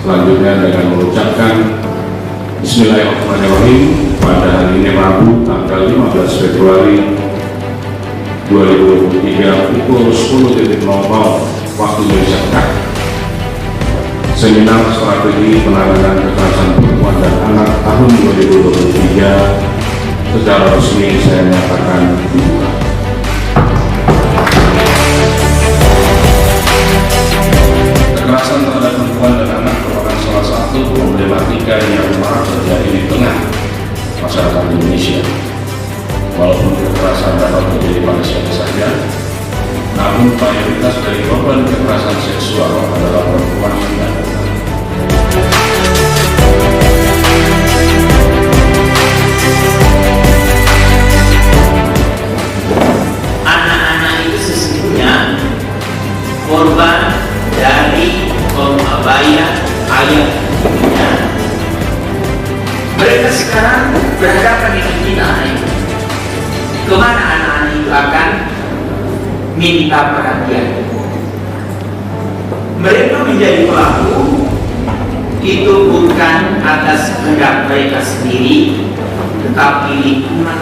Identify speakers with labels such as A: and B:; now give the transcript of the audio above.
A: Selanjutnya dengan mengucapkan Bismillahirrahmanirrahim pada hari ini Rabu tanggal 15 Februari 2023 pukul 10.00 waktu Indonesia Tengah. Seminar Strategi Penanganan Kekerasan Perempuan dan Anak tahun 2023 secara resmi saya nyatakan dibuka. Kekerasan terhadap perempuan dan anak merupakan salah satu problematika yang marak terjadi di tengah masyarakat Indonesia. Walaupun kekerasan dapat terjadi pada siapa saja, namun mayoritas dari korban kekerasan seksual adalah perempuan dan anak.
B: Anak-anak itu sesungguhnya korban dari kaum abaya ayat ibunya. Mereka sekarang berhadapan dengan kita. Kemana anak-anak itu akan minta perhatian? Mereka menjadi pelaku itu bukan atas kehendak mereka sendiri, tetapi lingkungan.